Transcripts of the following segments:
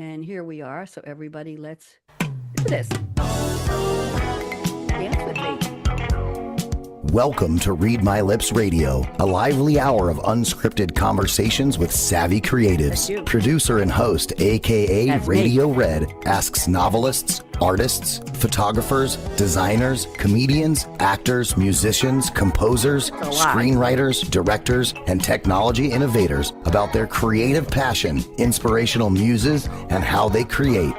And here we are. So everybody, let's do this. Dance with me. Welcome to Read My Lips Radio, a lively hour of unscripted conversations with savvy creatives. Producer and host, aka That's AkaRadioRed, asks novelists, artists, photographers, designers, comedians, actors, musicians, composers, screenwriters, directors, and technology innovators about their creative passion, inspirational muses, and how they create.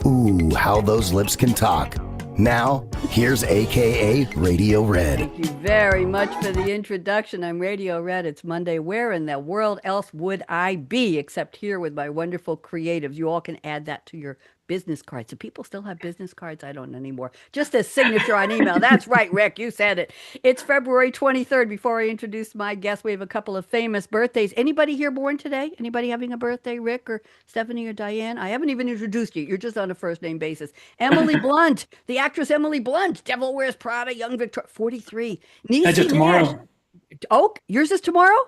Ooh, how those lips can talk. Now, here's akaRadioRed. Thank you very much for the introduction. I'm Radio Red. It's Monday. Where in the world else would I be except here with my wonderful creatives? You all can add that to your business cards. Do people still have business cards? I don't anymore. Just a signature on email. That's right, Rick. You said it. It's February 23rd. Before I introduce my guest, we have a couple of famous birthdays. Anybody here born today? Anybody having a birthday, Rick or Stephanie or Diane? I haven't even introduced you. You're just on a first name basis. Emily Blunt, the actress Emily Blunt, Devil Wears Prada, Young Victoria, 43. Edge of Tomorrow. Oh, yours is tomorrow?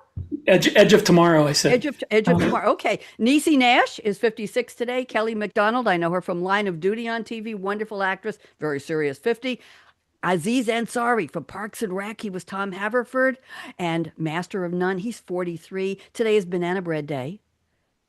Edge of Tomorrow, I said. Edge of Tomorrow. Okay. Niecy Nash is 56 today. Kelly McDonald, I know her from Line of Duty on TV. Wonderful actress. Very serious, 50. Aziz Ansari from Parks and Rec. He was Tom Haverford. And Master of None. He's 43. Today is Banana Bread Day.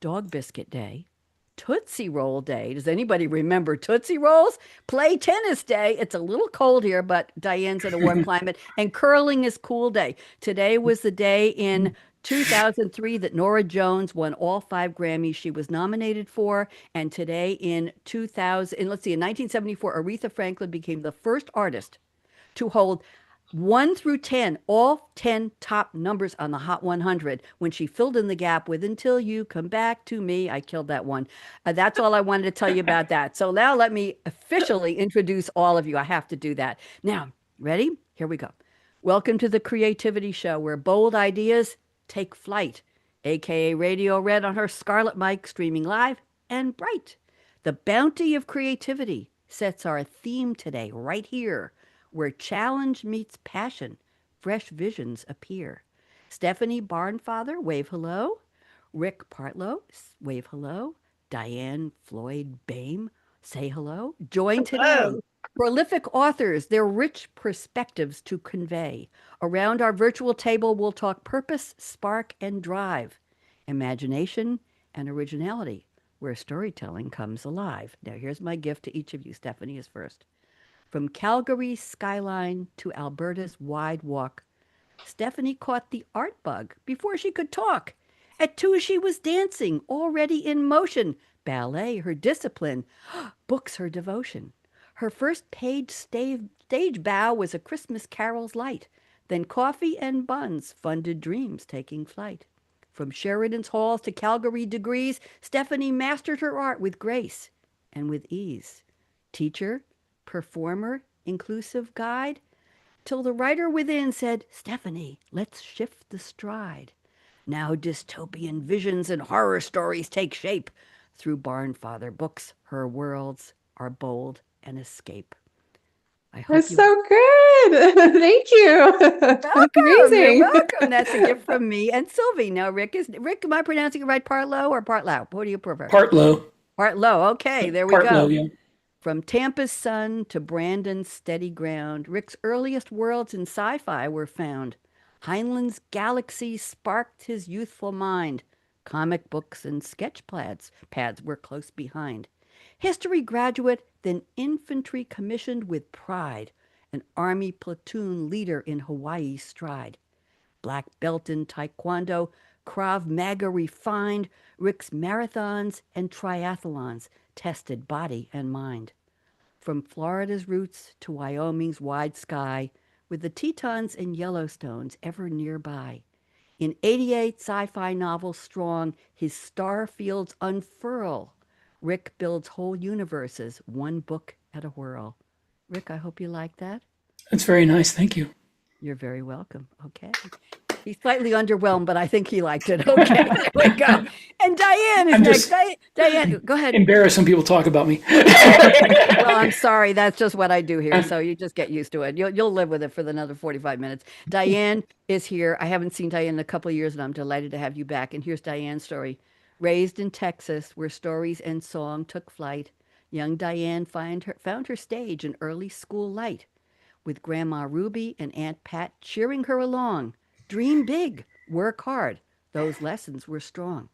Dog Biscuit Day. Tootsie Roll Day. Does anybody remember Tootsie Rolls? Play Tennis Day. It's a little cold here, but Diane's in a warm climate. And Curling is Cool Day. Today was the day in 2003 that Norah Jones won all 5 Grammys she was nominated for. And today in 2000, in 1974, Aretha Franklin became the first artist to hold 1 through 10, all 10 top numbers on the Hot 100 when she filled in the gap with Until You Come Back to Me. I killed that one. That's all I wanted to tell you about that. So now let me officially introduce all of you. I have to do that. Now, ready? Here we go. Welcome to the Creativity Show where bold ideas take flight. akaRadioRed on her Scarlett Mic, streaming live and bright. The bounty of creativity sets our theme today right here, where challenge meets passion, fresh visions appear. Stefanie Barnfather, wave hello. Rick Partlow, wave hello. Diann Floyd Boehm, say hello. Join today. Prolific authors, their rich perspectives to convey. Around our virtual table, we'll talk purpose, spark, and drive. Imagination and originality, where storytelling comes alive. Now, here's my gift to each of you. Stephanie is first. From Calgary's skyline to Alberta's wide walk, Stefanie caught the art bug before she could talk. At 2, she was dancing, already in motion. Ballet, her discipline. Books, her devotion. Her first paid stage bow was A Christmas Carol's Light. Then coffee and buns funded dreams taking flight. From Sheridan's halls to Calgary degrees, Stefanie mastered her art with grace and with ease. Teacher, performer, inclusive guide, till the writer within said, Stefanie, let's shift the stride. Now dystopian visions and horror stories take shape. Through Barnfather books, her worlds are bold and escape. I hope That's so good. Thank you. Welcome. Amazing. You're welcome. That's a gift from me and Sylvie. Now, Rick, am I pronouncing it right? Partlow or Partlow? What do you prefer? Partlow. Partlow. Okay, there we go. Partlow, yeah. From Tampa's sun to Brandon's steady ground, Rick's earliest worlds in sci-fi were found. Heinlein's galaxy sparked his youthful mind. Comic books and sketch pads were close behind. History graduate, then infantry commissioned with pride. An army platoon leader in Hawaii's stride. Black belt in Taekwondo, Krav Maga refined, Rick's marathons and triathlons tested body and mind. From Florida's roots to Wyoming's wide sky, with the Tetons and Yellowstones ever nearby. In 88 sci-fi novels strong, his star fields unfurl. Rick builds whole universes, one book at a whirl. Rick, I hope you like that. That's very nice. Thank you. You're very welcome. Okay. He's slightly underwhelmed, but I think he liked it. Okay, there we go. And Diann is next. Diann, go ahead. Embarrassed when people talk about me. Well, I'm sorry. That's just what I do here. So you just get used to it. You'll live with it for another 45 minutes. Diann is here. I haven't seen Diann in a couple of years, and I'm delighted to have you back. And here's Diann's story. Raised in Texas, where stories and song took flight, young Diann found her stage in early school light, with Grandma Ruby and Aunt Pat cheering her along. Dream big, work hard. Those lessons were strong.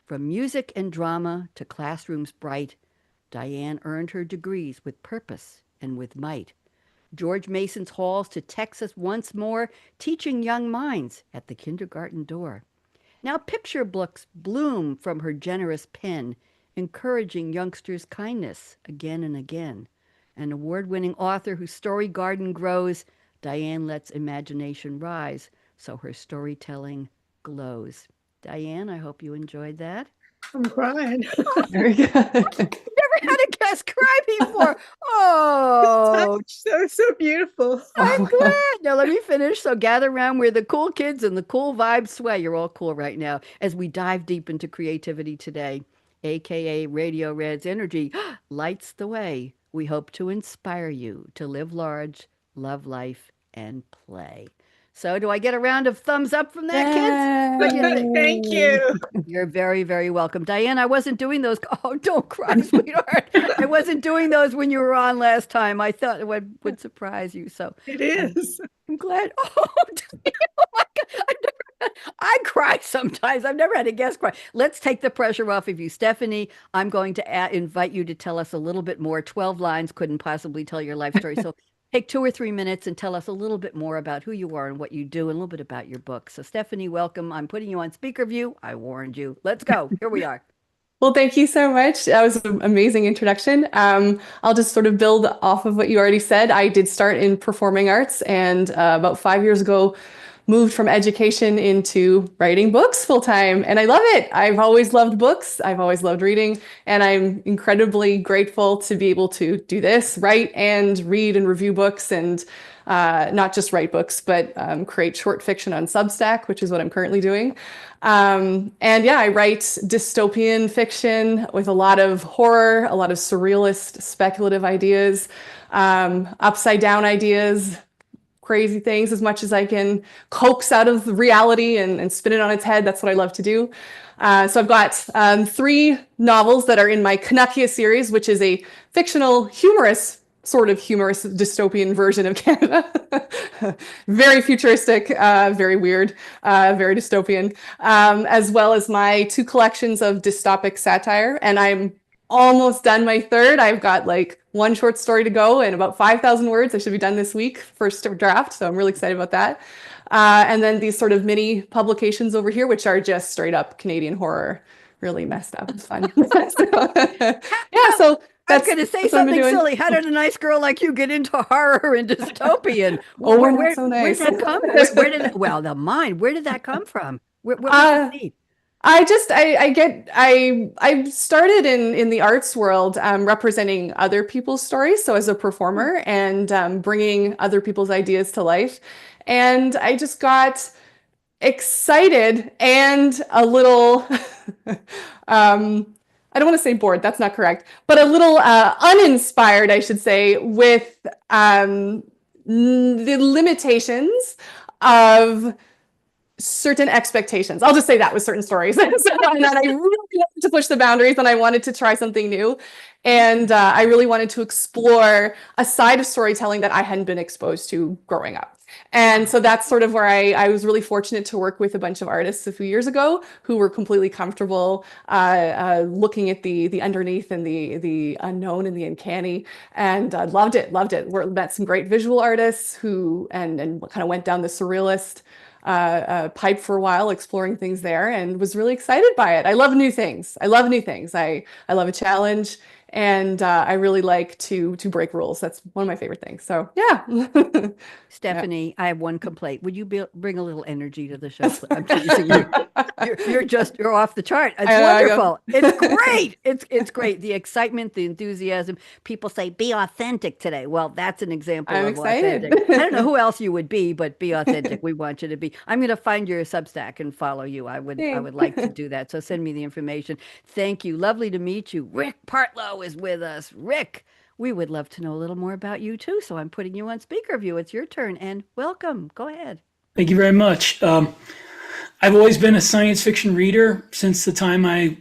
From music and drama to classrooms bright, Diann earned her degrees with purpose and with might. George Mason's halls to Texas once more, teaching young minds at the kindergarten door. Now picture books bloom from her generous pen, encouraging youngsters' kindness again and again. An award-winning author whose story garden grows, Diann lets imagination rise, so her storytelling glows. Diann, I hope you enjoyed that. I'm crying. Very good. Never had a guest cry before. Oh, So beautiful. I'm glad. Now let me finish. So gather around where the cool kids and the cool vibes sway. You're all cool right now as we dive deep into creativity today, aka Radio Red's energy lights the way. We hope to inspire you to live large, love life, and play. So do I get a round of thumbs up from that, kids? What do you think? Thank you. You're very, very welcome. Diann, I wasn't doing those. Oh, don't cry, sweetheart. I wasn't doing those when you were on last time. I thought it would surprise you. So It is. I'm glad. Oh, Diann, oh my God. I cry sometimes. I've never had a guest cry. Let's take the pressure off of you. Stefanie, I'm going to invite you to tell us a little bit more. 12 lines couldn't possibly tell your life story. So take 2 or 3 minutes and tell us a little bit more about who you are and what you do and a little bit about your book. So Stefanie, welcome. I'm putting you on speaker view. I warned you. Let's go. Here we are. Well, thank you so much. That was an amazing introduction. I'll just sort of build off of what you already said. I did start in performing arts and about 5 years ago, moved from education into writing books full time. And I love it. I've always loved books. I've always loved reading. And I'm incredibly grateful to be able to do this, write and read and review books, and not just write books, but create short fiction on Substack, which is what I'm currently doing. And yeah, I write dystopian fiction with a lot of horror, a lot of surrealist, speculative ideas, upside down ideas, crazy things, as much as I can coax out of reality and spin it on its head. That's what I love to do. So I've got 3 novels that are in my Canuckia series, which is a fictional, sort of humorous dystopian version of Canada. Very futuristic, very weird, very dystopian, as well as my 2 collections of dystopic satire. And I'm almost done my 3rd. I've got like 1 short story to go and about 5,000 words. I should be done this week, first draft. So I'm really excited about that. And then these sort of mini publications over here, which are just straight up Canadian horror, really messed up. It's fun. Yeah, so I was going to say something silly. How did a nice girl like you get into horror and dystopian? Oh, where, so nice. Where'd that come? Where did that, well, the mind. Where did that come from? What was the need? I started in the arts world, representing other people's stories. So as a performer and bringing other people's ideas to life. And I just got excited and a little, I don't want to say bored, that's not correct, but a little uninspired, I should say, with the limitations of certain expectations. I'll just say that with certain stories. And I really wanted to push the boundaries and I wanted to try something new. And I really wanted to explore a side of storytelling that I hadn't been exposed to growing up. And so that's sort of where I was really fortunate to work with a bunch of artists a few years ago who were completely comfortable looking at the underneath and the unknown and the uncanny, and loved it. Met some great visual artists who and kind of went down the surrealist pipe for a while, exploring things there, and was really excited by it. I love new things. I love a challenge, and I really like to break rules. That's one of my favorite things. So yeah. Stefanie, yeah. I have one complaint. Would you bring a little energy to the show? I'm teasing you. You're off the chart. It's wonderful. It's great. It's great. The excitement, the enthusiasm. People say be authentic today. Well, that's an example of excited. Authentic. I don't know who else you would be, but be authentic. We want you to be. I'm going to find your Substack and follow you. I would like to do that. So send me the information. Thank you. Lovely to meet you. Rick Partlow is with us. Rick, we would love to know a little more about you too. So I'm putting you on speaker view. It's your turn and welcome. Go ahead. Thank you very much. I've always been a science fiction reader since the time I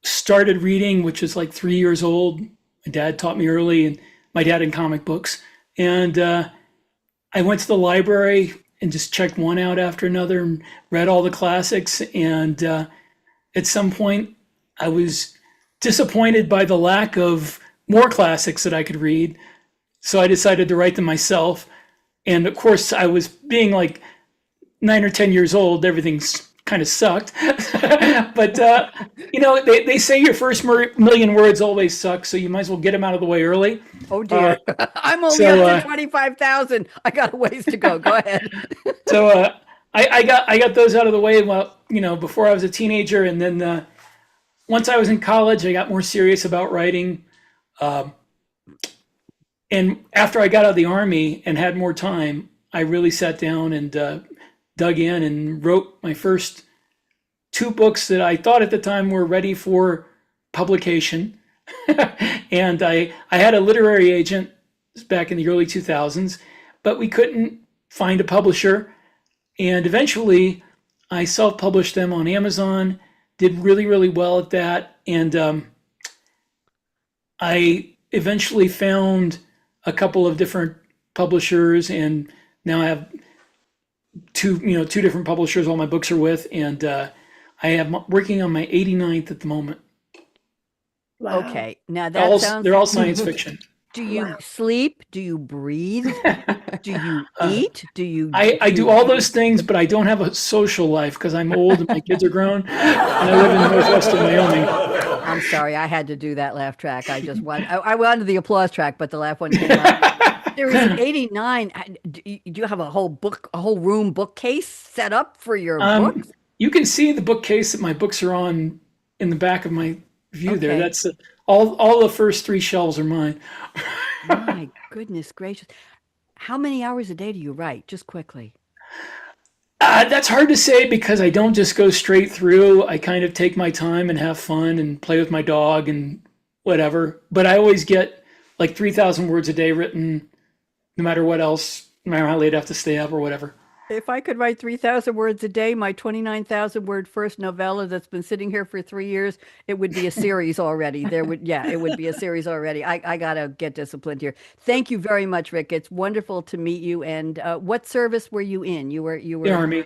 started reading, which is like 3 years old. My dad taught me early, and my dad in comic books. And I went to the library and just checked one out after another and read all the classics. And at some point, I was disappointed by the lack of more classics that I could read. So I decided to write them myself. And of course, I was being like 9 or 10 years old. Everything's kind of sucked. But, they say your first million words always suck. So you might as well get them out of the way early. Oh, dear. I'm only up to 25,000. I got a ways to go. Go ahead. So I got those out of the way before I was a teenager. And then once I was in college, I got more serious about writing. And after I got out of the Army and had more time, I really sat down and dug in and wrote my first 2 books that I thought at the time were ready for publication. And I had a literary agent back in the early 2000s, but we couldn't find a publisher. And eventually I self-published them on Amazon, did really, really well at that. And I eventually found a couple of different publishers, and now I have two different publishers all my books are with, and I am working on my 89th at the moment. Wow. Okay, now They're all science fiction. Do you sleep? Do you breathe? Do you eat? Do you? I do all those things, but I don't have a social life because I'm old and my kids are grown, and I live in northwestern Wyoming. I'm sorry, I had to do that laugh track. I wanted the applause track, but the laugh one came out. There is 89. Do you have a whole room bookcase set up for your books? You can see the bookcase that my books are on in the back of my view there. Okay. That's all the first 3 shelves are mine. My goodness gracious. How many hours a day do you write? Just quickly. That's hard to say because I don't just go straight through. I kind of take my time and have fun and play with my dog and whatever. But I always get like 3,000 words a day written, no matter what else, no matter how late I have to stay up or whatever. If I could write 3,000 words a day, my 29,000 word first novella that's been sitting here for 3 years, it would be a series already. It would be a series already. I gotta get disciplined here. Thank you very much, Rick. It's wonderful to meet you. And what service were you in? You were The Army.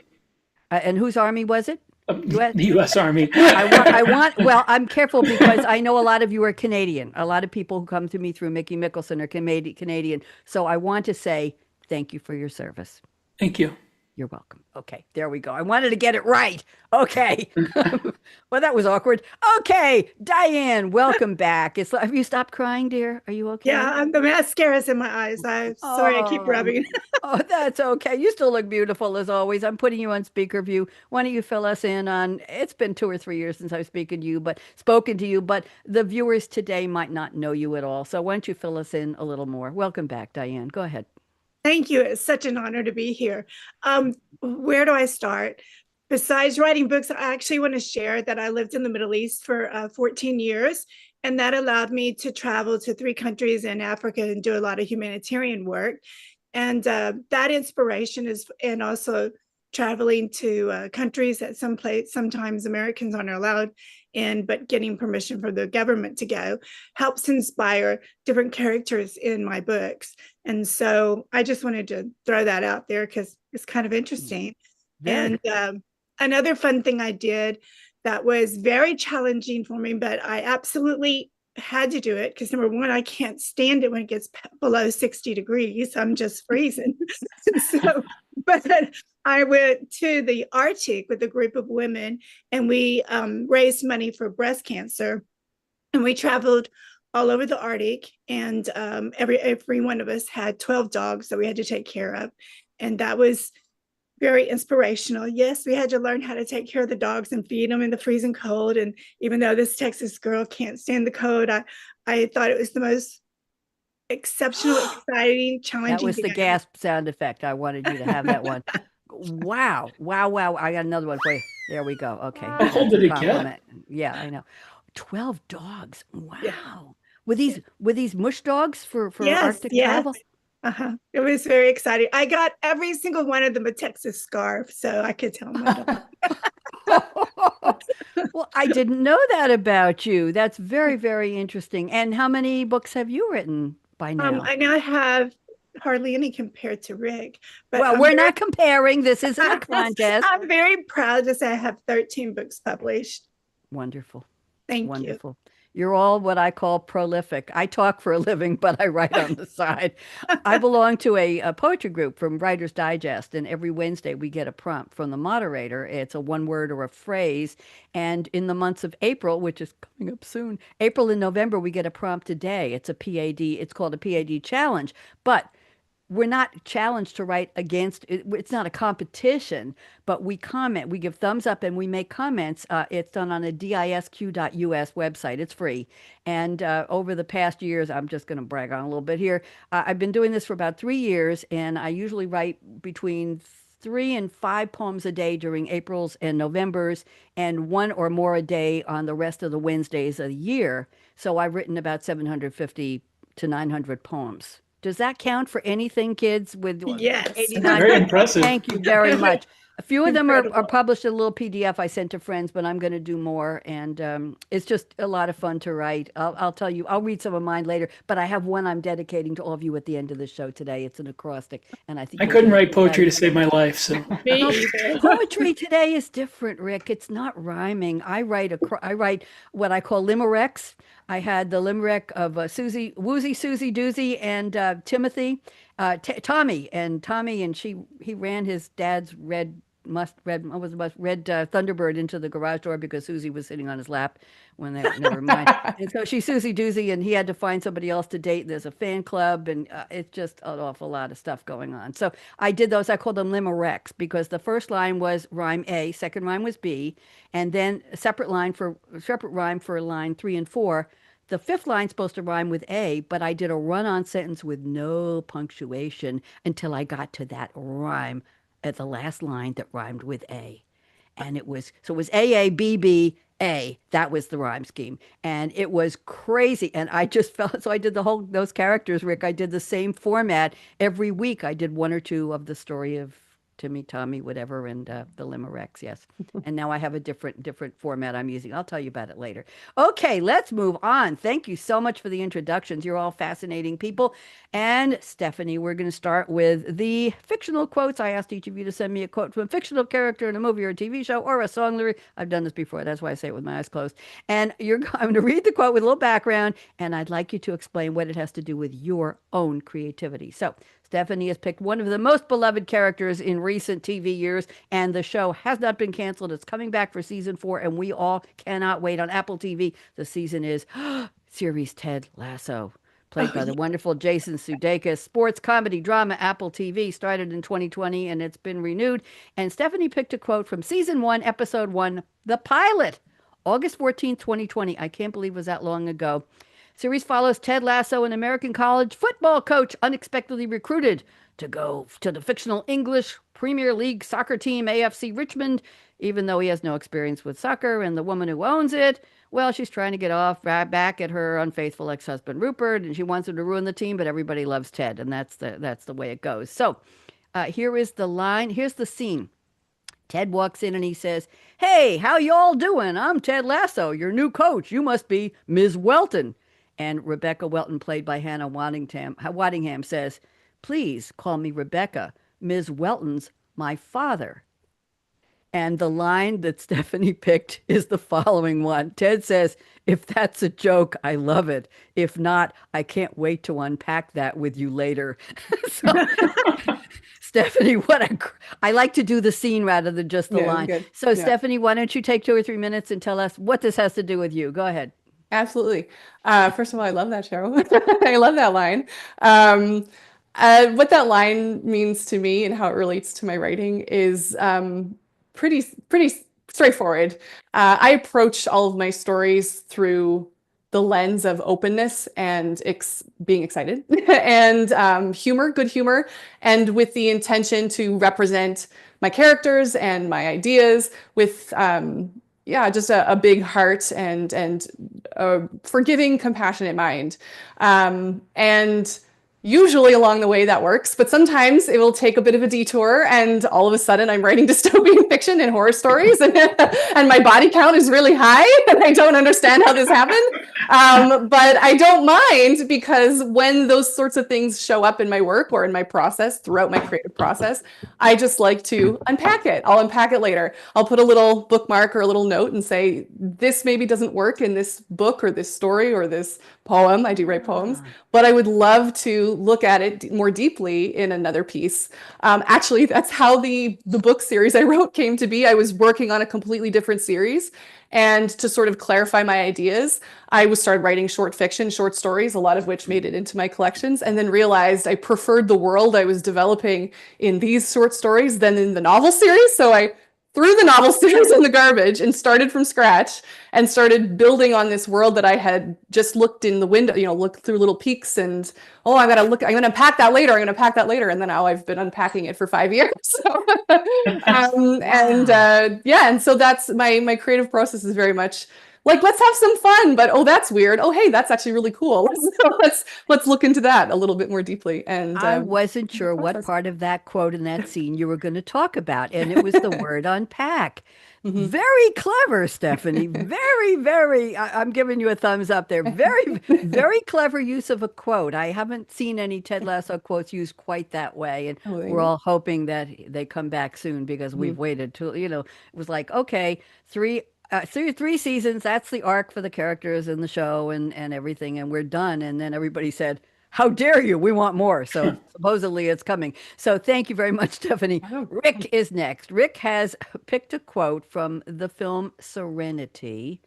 And whose Army was it? The U.S. Army. Well, I'm careful because I know a lot of you are Canadian. A lot of people who come to me through Mickey Mickelson are Canadian. So I want to say thank you for your service. Thank you. You're welcome. Okay, there we go. I wanted to get it right. Okay. Well, that was awkward. Okay, Diann, welcome back. Have you stopped crying, dear? Are you okay? Yeah, the mascara's in my eyes. I'm sorry, I keep rubbing. Oh, that's okay. You still look beautiful as always. I'm putting you on speaker view. Why don't you fill us in on, it's been 2 or 3 years since I've spoken to you, but the viewers today might not know you at all. So why don't you fill us in a little more? Welcome back, Diann. Go ahead. Thank you. It's such an honor to be here. Where do I start? Besides writing books, I actually want to share that I lived in the Middle East for 14 years, and that allowed me to travel to 3 countries in Africa and do a lot of humanitarian work. And that inspiration is, and also traveling to countries that sometimes Americans aren't allowed in, but getting permission from the government to go, helps inspire different characters in my books. And so I just wanted to throw that out there because it's kind of interesting. And another fun thing I did that was very challenging for me, but I absolutely had to do it because number one, I can't stand it when it gets below 60 degrees. I'm just freezing. But I went to the Arctic with a group of women, and we raised money for breast cancer, and we traveled all over the Arctic, and every one of us had 12 dogs that we had to take care of, and that was very inspirational. Yes, we had to learn how to take care of the dogs and feed them in the freezing cold. And even though this Texas girl can't stand the cold, I thought it was the most exceptional, exciting, challenging. That was the gasp sound effect. I wanted you to have that one. Wow. I got another one for you. There we go. Okay. How cold did it get? Yeah, I know. 12 dogs. Wow. Yeah. Were these mush dogs for Yes, Arctic yes. travel? It was very exciting. I got every single one of them a Texas scarf, so I could tell my daughter. Well, I didn't know that about you. That's very, very interesting. And how many books have you written by now? I now have hardly any compared to Rick, but Well, we're not comparing. This isn't a contest. I'm very proud to say I have 13 books published. Wonderful. Thank you. Wonderful. You're all what I call prolific. I talk for a living, but I write on the side. I belong to a poetry group from Writer's Digest, and every Wednesday we get a prompt from the moderator. It's a one word or a phrase. And in the months of April, which is coming up soon, April and November, we get a prompt a day. It's a PAD. It's called a PAD challenge. But we're not challenged to write against it. It's not a competition, but we comment, we give thumbs up and we make comments. It's done on a disq.us website. It's free. And over the past years, I'm just going to brag on a little bit here. I've been doing this for about 3 years, and I usually write between 3 and 5 poems a day during April's and November's, and 1 or more a day on the rest of the Wednesdays of the year. So I've written about 750 to 900 poems. Does that count for anything, kids? With Yes. 89? Very impressive. Thank you very much. A few of them are Incredible. published in a little PDF I sent to friends, but I'm going to do more. And it's just a lot of fun to write. I'll tell you, I'll read some of mine later, but I have one I'm dedicating to all of you at the end of the show today. It's an acrostic. And I think I you'll couldn't do write it poetry to right. save my life, so Me either. Poetry today is different, Rick. It's not rhyming. I write what I call limericks. I had the limerick of Susie, Woozy, Susie, Doozy, and Timothy, Tommy, and he ran his dad's red Thunderbird into the garage door because Susie was sitting on his lap when they never mind. And so she's Susie Doozy, and he had to find somebody else to date. There's a fan club, and it's just an awful lot of stuff going on. So I did those. I called them limericks because the first line was rhyme A, second rhyme was B, and then a separate rhyme for line 3 and 4. The fifth line's supposed to rhyme with A, but I did a run-on sentence with no punctuation until I got to that rhyme at the last line that rhymed with A. And it was A, A, B, B, A. That was the rhyme scheme. And it was crazy. And I just felt, so I did those characters, Rick. I did the same format every week. I did 1 or 2 of the story of Timmy, Tommy, whatever, and the limericks, yes. And now I have a different format I'm using. I'll tell you about it later. Okay, let's move on. Thank you so much for the introductions. You're all fascinating people. And Stefanie, we're going to start with the fictional quotes. I asked each of you to send me a quote from a fictional character in a movie or a TV show or a song lyric. I've done this before. That's why I say it with my eyes closed. And I'm going to read the quote with a little background, and I'd like you to explain what it has to do with your own creativity. So Stefanie has picked one of the most beloved characters in recent TV years, and the show has not been canceled. It's coming back for season 4, and we all cannot wait. On Apple TV, the season is series Ted Lasso, played by the wonderful Jason Sudeikis. Sports, comedy, drama, Apple TV, started in 2020, and it's been renewed. And Stefanie picked a quote from season 1, episode 1, the pilot, August 14th, 2020. I can't believe it was that long ago. Series follows Ted Lasso, an American college football coach, unexpectedly recruited to go to the fictional English Premier League soccer team, AFC Richmond, even though he has no experience with soccer. And the woman who owns it, well, she's trying to get back at her unfaithful ex-husband, Rupert, and she wants him to ruin the team, but everybody loves Ted, and that's the way it goes. So here is the line. Here's the scene. Ted walks in and he says, "Hey, how y'all doing? I'm Ted Lasso, your new coach. You must be Ms. Welton." And Rebecca Welton, played by Hannah Waddingham, says, "Please call me Rebecca. Ms. Welton's my father." And the line that Stefanie picked is the following one. Ted says, "If that's a joke, I love it. If not, I can't wait to unpack that with you later." So, Stefanie, I like to do the scene rather than just the line. Good. So Yeah. Stefanie, why don't you take 2 or 3 minutes and tell us what this has to do with you? Go ahead. Absolutely. First of all, I love that show. I love that line. What that line means to me and how it relates to my writing is pretty straightforward. I approach all of my stories through the lens of openness and being excited and humor, good humor, and with the intention to represent my characters and my ideas with just a big heart and a forgiving, compassionate mind. And Usually along the way that works, but sometimes it will take a bit of a detour and all of a sudden I'm writing dystopian fiction and horror stories and my body count is really high and I don't understand how this happened. But I don't mind, because when those sorts of things show up in my work or in my process, throughout my creative process, I just like to unpack it. I'll unpack it later. I'll put a little bookmark or a little note and say, this maybe doesn't work in this book or this story or this poem. I do write poems, but I would love to look at it more deeply in another piece. Actually, that's how the book series I wrote came to be. I was working on a completely different series, and to sort of clarify my ideas, I started writing short fiction, short stories, a lot of which made it into my collections, and then realized I preferred the world I was developing in these short stories than in the novel series. So I threw the novel series in the garbage and started from scratch and started building on this world that I had just looked in the window, looked through little peeks and, I'm going to unpack that later. And then now I've been unpacking it for 5 years. So, and so that's my creative process is very much like, let's have some fun, but that's weird. Oh, hey, that's actually really cool. Let's look into that a little bit more deeply. And I wasn't sure what part of that quote in that scene you were going to talk about, and it was the word unpack. Mm-hmm. Very clever, Stefanie. Very, very. I'm giving you a thumbs up there. Very, very clever use of a quote. I haven't seen any Ted Lasso quotes used quite that way, and we're all hoping that they come back soon, because we've waited till it was like, okay, three seasons, that's the arc for the characters in the show and everything, and we're done. And then everybody said, how dare you, we want more. So supposedly it's coming. So thank you very much, Stefanie. Rick is next. Rick has picked a quote from the film Serenity,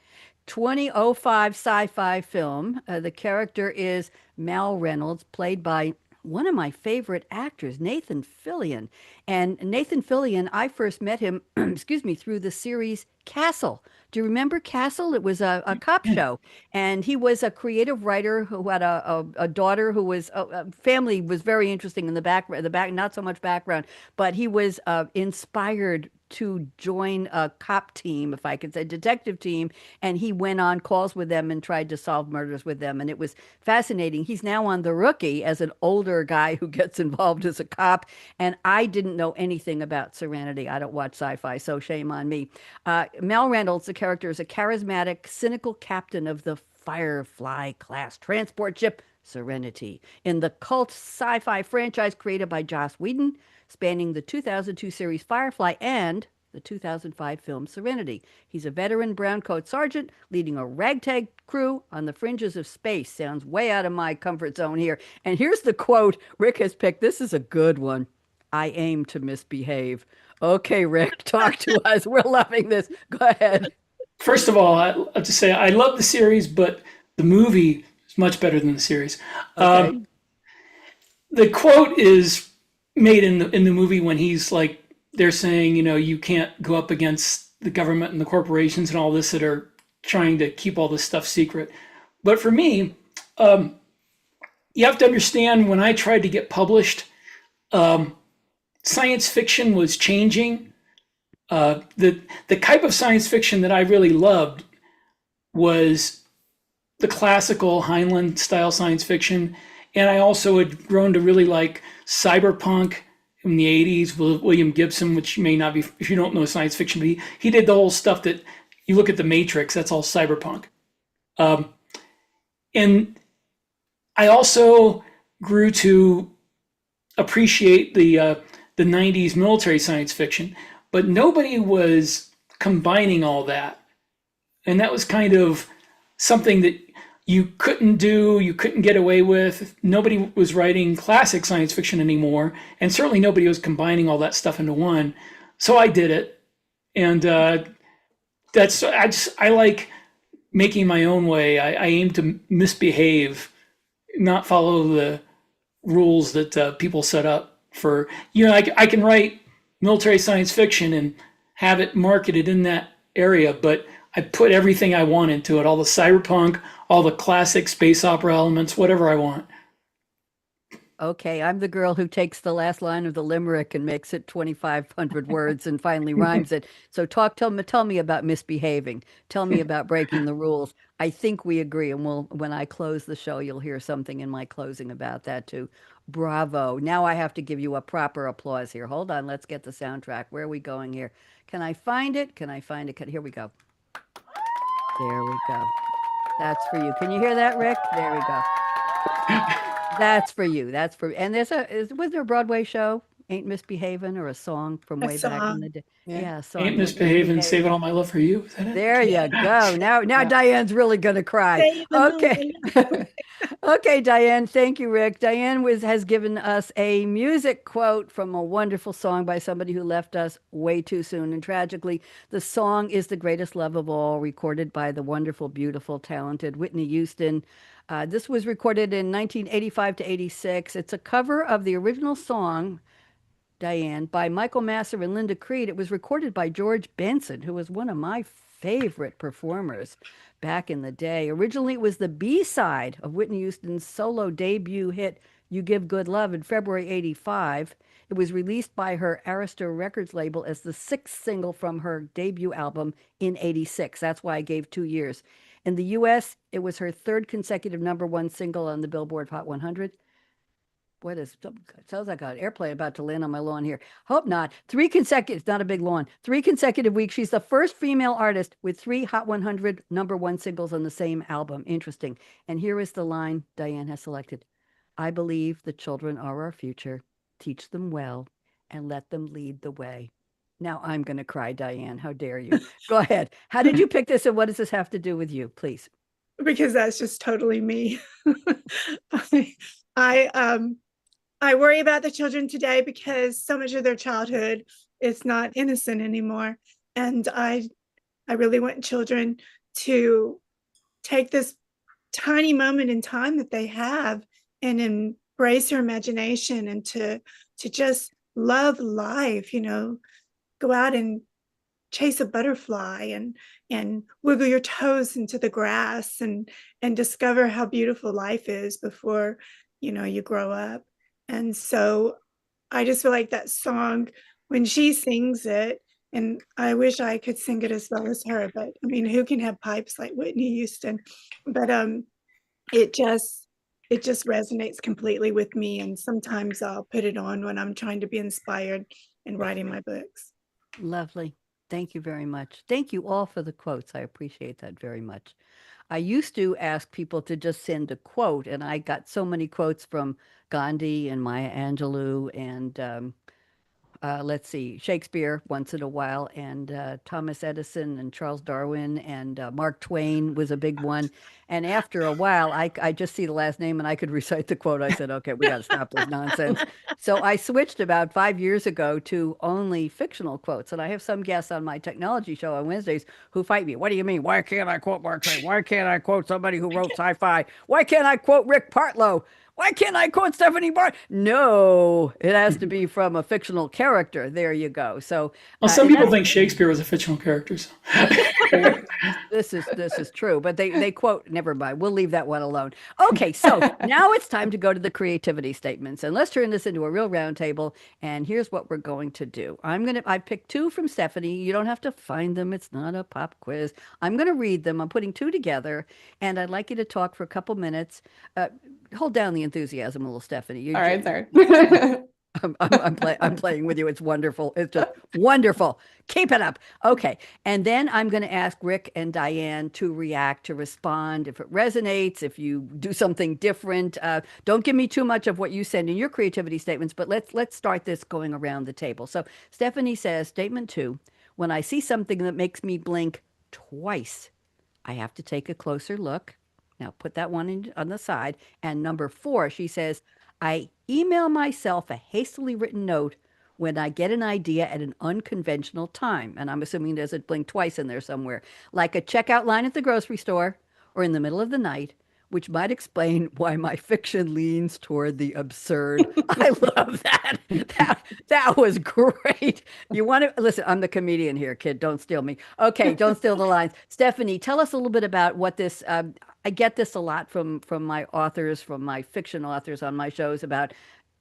2005 sci-fi film. The character is Mal Reynolds, played by one of my favorite actors, Nathan Fillion. And Nathan Fillion, I first met him, through the series Castle. Do you remember Castle? It was a cop show. And he was a creative writer who had a daughter who was, family was very interesting in the back, not so much background, but he was inspired to join a cop team, if I could say, detective team, and he went on calls with them and tried to solve murders with them, and it was fascinating. He's now on The Rookie as an older guy who gets involved as a cop, and I didn't know anything about Serenity. I don't watch sci-fi, so shame on me. Mal Reynolds, the character, is a charismatic, cynical captain of the Firefly class transport ship Serenity in the cult sci-fi franchise created by Joss Whedon, spanning the 2002 series Firefly and the 2005 film Serenity. He's a veteran brown coat sergeant leading a ragtag crew on the fringes of space. Sounds way out of my comfort zone here. And here's the quote Rick has picked. This is a good one. I aim to misbehave. Okay, Rick, talk to us. We're loving this. Go ahead. First of all, I have to say I love the series, but the movie is much better than the series. Okay. The quote is made in the movie when he's like, they're saying, you can't go up against the government and the corporations and all this that are trying to keep all this stuff secret. But for me, you have to understand, when I tried to get published, science fiction was changing. The type of science fiction that I really loved was the classical Heinlein style science fiction. And I also had grown to really like cyberpunk in the 80s with William Gibson, which you may not be, if you don't know science fiction, but he did the whole stuff that you look at the Matrix, that's all cyberpunk. And I also grew to appreciate the 90s military science fiction, but nobody was combining all that. And that was kind of something that you couldn't do, you couldn't get away with. Nobody was writing classic science fiction anymore, and certainly nobody was combining all that stuff into one. So I did it, and I like making my own way. I aim to misbehave, not follow the rules that people set up for. I can write military science fiction and have it marketed in that area, but I put everything I want into it, all the cyberpunk, all the classic space opera elements, whatever I want. Okay, I'm the girl who takes the last line of the limerick and makes it 2,500 words and finally rhymes it. So tell me about misbehaving. Tell me about breaking the rules. I think we agree, and when I close the show, you'll hear something in my closing about that too. Bravo. Now I have to give you a proper applause here. Hold on, let's get the soundtrack. Where are we going here? Can I find it? Can I find it? Here we go. There we go. That's for you. Can you hear that, Rick? There we go. That's for you. And was there a Broadway show, Ain't Misbehavin', or a song from A way back in song. the day? Yeah. A song. Ain't misbehaving, saving all my love for you. Is that it? There you go. Now Diane's really gonna cry. Save the Okay. moment. Okay, Diann. Thank you, Rick. Diann has given us a music quote from a wonderful song by somebody who left us way too soon. And tragically, the song is The Greatest Love of All, recorded by the wonderful, beautiful, talented Whitney Houston. This was recorded in 1985 to 86. It's a cover of the original song, Diann, by Michael Masser and Linda Creed. It was recorded by George Benson, who was one of my favorite performers back in the day. Originally, it was the B-side of Whitney Houston's solo debut hit, You Give Good Love, in February 85. It was released by her Arista Records label as the sixth single from her debut album in 86. That's why I gave 2 years. In the U.S., it was her third consecutive #1 single on the Billboard Hot 100. Boy, sounds like an airplane about to land on my lawn here. Hope not. It's not a big lawn. 3 consecutive weeks. She's the first female artist with 3 Hot 100 #1 singles on the same album. Interesting. And here is the line Diann has selected. I believe the children are our future. Teach them well and let them lead the way. Now I'm going to cry, Diann. How dare you? Go ahead. How did you pick this, and what does this have to do with you, please? Because that's just totally me. I worry about the children today because so much of their childhood is not innocent anymore. And I really want children to take this tiny moment in time that they have and embrace their imagination and to just love life, go out and chase a butterfly and wiggle your toes into the grass and discover how beautiful life is before, you grow up. And so I just feel like that song, when she sings it, and I wish I could sing it as well as her, but I mean, who can have pipes like Whitney Houston? But it just resonates completely with me. And sometimes I'll put it on when I'm trying to be inspired in writing my books. Lovely. Thank you very much. Thank you all for the quotes. I appreciate that very much. I used to ask people to just send a quote, and I got so many quotes from Gandhi and Maya Angelou and let's see, Shakespeare once in a while, and Thomas Edison and Charles Darwin and Mark Twain was a big one. And after a while, I just see the last name and I could recite the quote. I said, okay, we got to stop this nonsense. So I switched about 5 years ago to only fictional quotes. And I have some guests on my technology show on Wednesdays who fight me. What do you mean? Why can't I quote Mark Twain? Why can't I quote somebody who wrote sci-fi? Why can't I quote Rick Partlow? Why can't I quote Stefanie Barnfather? No, it has to be from a fictional character. There you go. So, well, some people think Shakespeare was a fictional character. So. This is true, but they quote. Never mind. We'll leave that one alone. Okay, so now it's time to go to the creativity statements, and let's turn this into a real round table. And here's what we're going to do. I picked 2 from Stefanie. You don't have to find them. It's not a pop quiz. I'm going to read them. I'm putting 2 together, and I'd like you to talk for a couple minutes. Hold down the enthusiasm a little, Stefanie. All right, sorry. I'm playing with you. It's wonderful. It's just wonderful. Keep it up. Okay. And then I'm going to ask Rick and Diann to react, to respond. If it resonates, if you do something different, don't give me too much of what you send in your creativity statements, but let's start this going around the table. So Stefanie says, statement 2, when I see something that makes me blink twice, I have to take a closer look. Now put that one on the side. And number 4, she says, I email myself a hastily written note when I get an idea at an unconventional time. And I'm assuming there's a blink twice in there somewhere, like a checkout line at the grocery store or in the middle of the night, which might explain why my fiction leans toward the absurd. I love that. That was great. You want to listen? I'm the comedian here, kid. Don't steal me. Okay, don't steal the lines. Stefanie, tell us a little bit about what this. I get this a lot from my authors, from my fiction authors on my shows about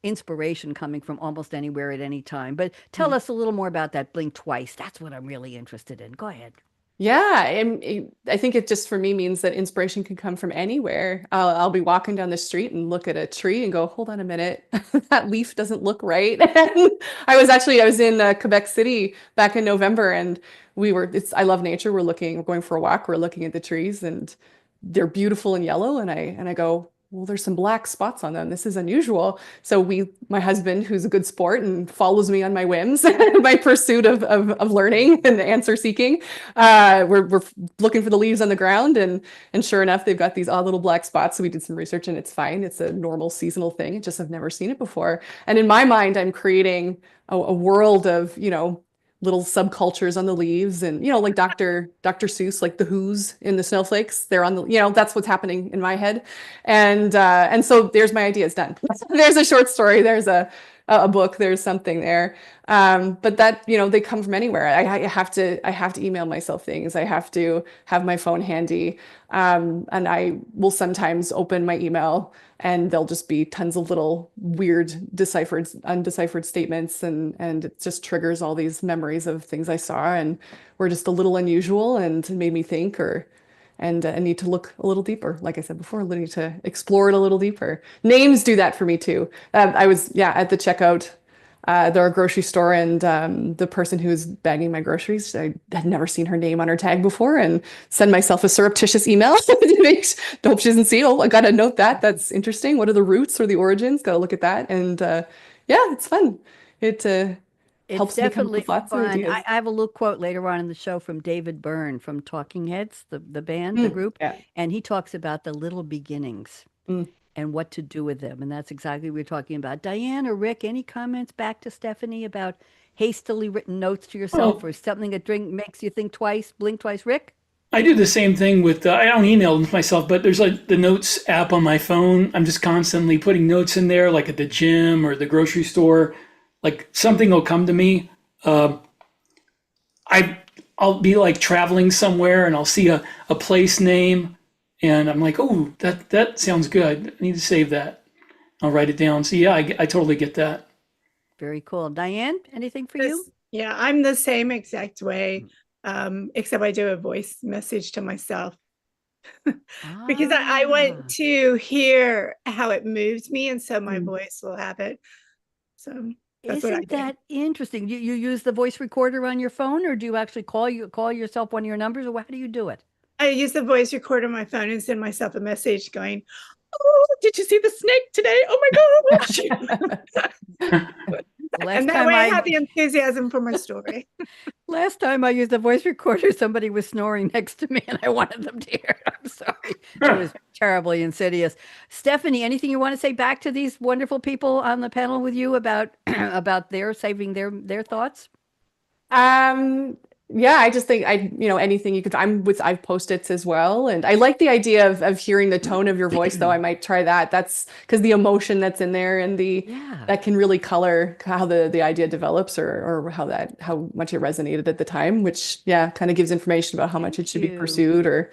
inspiration coming from almost anywhere at any time. But tell us a little more about that blink twice. That's what I'm really interested in. Go ahead. Yeah, and I think it just for me means that inspiration can come from anywhere. I'll be walking down the street and look at a tree and go, hold on a minute, that leaf doesn't look right. And I was in Quebec City back in November, and I love nature. We're going for a walk. We're looking at the trees, and they're beautiful and yellow. And I go, well, there's some black spots on them. This is unusual. So my husband, who's a good sport and follows me on my whims, my pursuit of learning and answer seeking, we're looking for the leaves on the ground, and sure enough, they've got these odd little black spots. So we did some research, and it's fine. It's a normal seasonal thing. It's just I've never seen it before. And in my mind, I'm creating a world of, little subcultures on the leaves, and like Dr. Seuss, like the Who's in the snowflakes, they're on the, that's what's happening in my head. And so there's my idea, it's done. There's a short story, there's a book, there's something there. But that, they come from anywhere. I have to email myself things. I have to have my phone handy. And I will sometimes open my email, and there'll just be tons of little weird undeciphered statements, and it just triggers all these memories of things I saw and were just a little unusual and made me think, and I need to look a little deeper. Like I said before, I need to explore it a little deeper. Names do that for me too. I was at the checkout. They're a grocery store, and the person who was bagging my groceries, I had never seen her name on her tag before, and send myself a surreptitious email to make hope she doesn't see. Oh, I got to note that. That's interesting. What are the roots or the origins? Got to look at that. And it's fun. It helps me come up with lots of ideas. I have a little quote later on in the show from David Byrne from Talking Heads, the band, the group, and he talks about the little beginnings. And what to do with them. And that's exactly what we're talking about. Diann or Rick, any comments back to Stefanie about hastily written notes to yourself, or something that makes you think twice, blink twice? Rick? I do the same thing with, I don't email them to myself, but there's like the notes app on my phone. I'm just constantly putting notes in there, like at the gym or the grocery store. Like something will come to me. I'll be like traveling somewhere, and I'll see a place name, and I'm like, oh, that sounds good. I need to save that. I'll write it down. So yeah, I totally get that. Very cool. Diann, anything for you? Yeah, I'm the same exact way, except I do a voice message to myself. Because I want to hear how it moves me, and so my voice will have it. So that's Isn't that interesting? You use the voice recorder on your phone, or do you actually call yourself one of your numbers, or how do you do it? I use the voice recorder on my phone and send myself a message going, oh, did you see the snake today? Oh my gosh. And that way I have the enthusiasm for my story. Last time I used a voice recorder, somebody was snoring next to me, and I wanted them to hear it. I'm sorry. It was terribly insidious. Stefanie, anything you want to say back to these wonderful people on the panel with you about their saving their thoughts? Yeah, I just think anything you could, I've Post-its as well. And I like the idea of hearing the tone of your voice, though. I might try that. That's because the emotion that's in there, and that can really color how the idea develops, or how much it resonated at the time, which kind of gives information about how much it should be pursued, or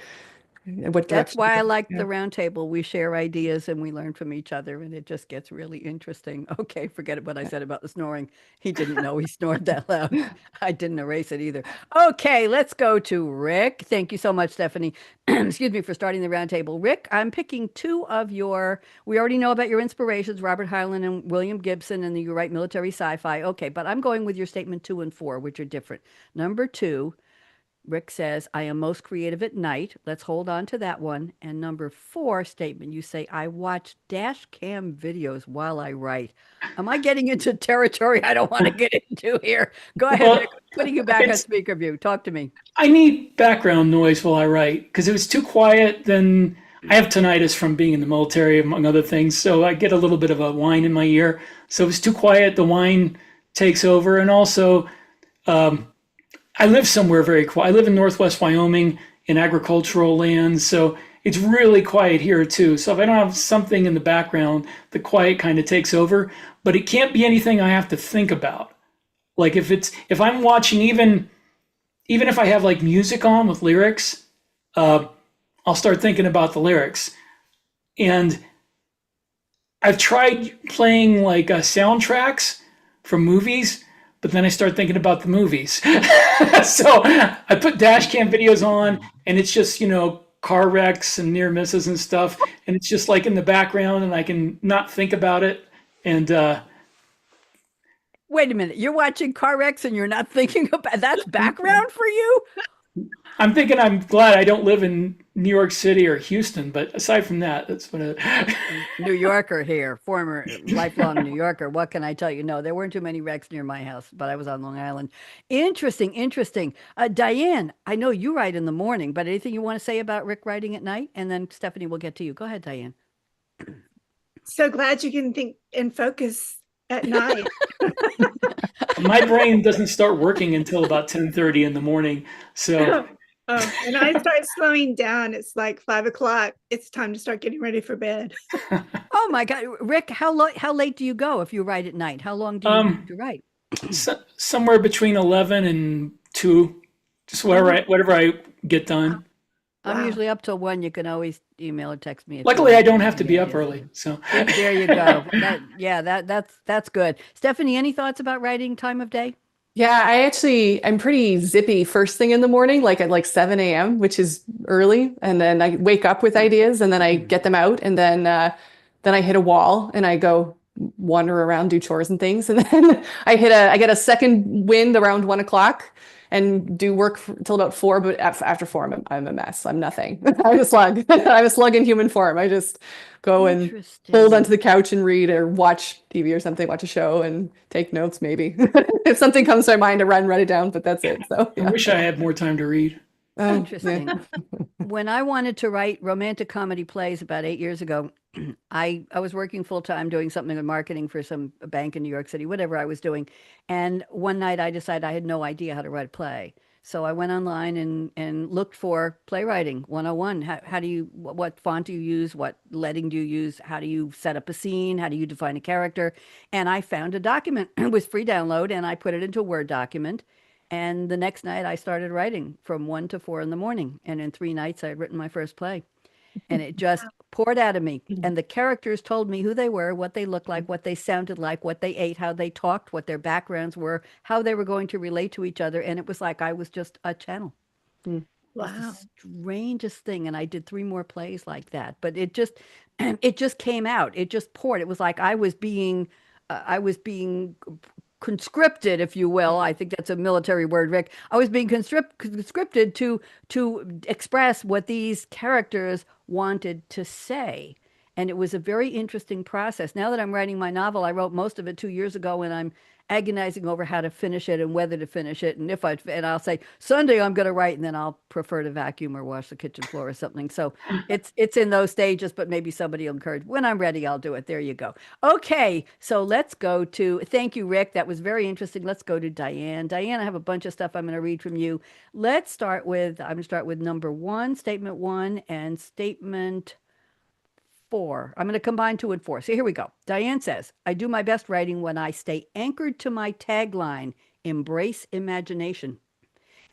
what direction. That's why I like the roundtable. We share ideas and we learn from each other, and it just gets really interesting. Okay, forget what I said about the snoring. He didn't know he snored that loud. I didn't erase it either. Okay, let's go to Rick. Thank you so much, Stefanie. Excuse me for starting the roundtable. Rick, I'm picking two of we already know about your inspirations, Robert Heinlein and William Gibson, and you write military sci-fi. Okay, but I'm going with your statement 2 and 4, which are different. Number 2, Rick says, I am most creative at night. Let's hold on to that one. And number 4 statement, you say, I watch dash cam videos while I write. Am I getting into territory I don't want to get into here? Go ahead, Rick. Putting you back on speaker view. Talk to me. I need background noise while I write, because if it's too quiet, then I have tinnitus from being in the military, among other things. So I get a little bit of a whine in my ear. So if it's too quiet, the whine takes over. And also, I live somewhere very quiet. I live in Northwest Wyoming in agricultural lands, so it's really quiet here too. So if I don't have something in the background, the quiet kind of takes over, but it can't be anything I have to think about. Like if I'm watching, even if I have like music on with lyrics, I'll start thinking about the lyrics. And I've tried playing like soundtracks from movies, but then I start thinking about the movies. So I put dash cam videos on, and it's just, car wrecks and near misses and stuff. And it's just like in the background, and I can not think about it. And Wait a minute. You're watching car wrecks and you're not thinking about that's background for you? I'm thinking I'm glad I don't live in New York City or Houston, but aside from that, that's what New Yorker here, former lifelong New Yorker. What can I tell you? No, there weren't too many wrecks near my house, but I was on Long Island. Interesting, interesting. Diann, I know you write in the morning, but anything you want to say about Rick writing at night? And then Stefanie will get to you. Go ahead, Diann. So glad you can think and focus at night. my brain doesn't start working until about 10:30 in the morning. So and I start slowing down. It's like 5 o'clock. It's time to start getting ready for bed. Oh my God, Rick, how late do you go if you write at night? How long do you write? Somewhere between 11 and 2, just whatever I get done. I'm usually up till 1. You can always email or text me. Luckily, I don't have to be up early. So there you go. That's good. Stefanie, any thoughts about writing time of day? Yeah, I'm pretty zippy first thing in the morning, like at like 7 a.m., which is early. And then I wake up with ideas and then I get them out. And then I hit a wall and I go wander around, do chores and things. And then I get a second wind around 1 o'clock and do work till about 4. But after 4, I'm a mess. I'm nothing. I'm a slug. I'm a slug in human form. I just go and hold onto the couch and read or watch TV or something, watch a show and take notes maybe. If something comes to my mind, I write it down, but that's it. So I wish I had more time to read. Interesting. When I wanted to write romantic comedy plays about 8 years ago, I was working full time doing something in marketing for a bank in New York City, whatever I was doing. And one night I decided I had no idea how to write a play. So I went online and looked for playwriting 101. What font do you use? What leading do you use? How do you set up a scene? How do you define a character? And I found a document. It was free download, and I put it into a Word document. And the next night I started writing from 1 to 4 in the morning. And in 3 nights I had written my first play. And it just poured out of me. And the characters told me who they were, what they looked like, what they sounded like, what they ate, how they talked, what their backgrounds were, how they were going to relate to each other. And it was like I was just a channel. Wow. It was the strangest thing. And I did 3 more plays like that. But it just came out. It just poured. It was like I was being conscripted, if you will. I think that's a military word, Rick. I was being conscripted to express what these characters wanted to say. And it was a very interesting process. Now that I'm writing my novel, I wrote most of it 2 years ago, and I'm agonizing over how to finish it and whether to finish it. And I'll say, Sunday I'm going to write, and then I'll prefer to vacuum or wash the kitchen floor or something. So it's in those stages, but maybe somebody will encourage. When I'm ready, I'll do it. There you go. Okay, so let's go to, thank you, Rick. That was very interesting. Let's go to Diann. Diann, I have a bunch of stuff I'm going to read from you. I'm going to start with number 1, statement 1, and statement 4. I'm going to combine 2 and 4. So here we go. Diann says, I do my best writing when I stay anchored to my tagline, embrace imagination.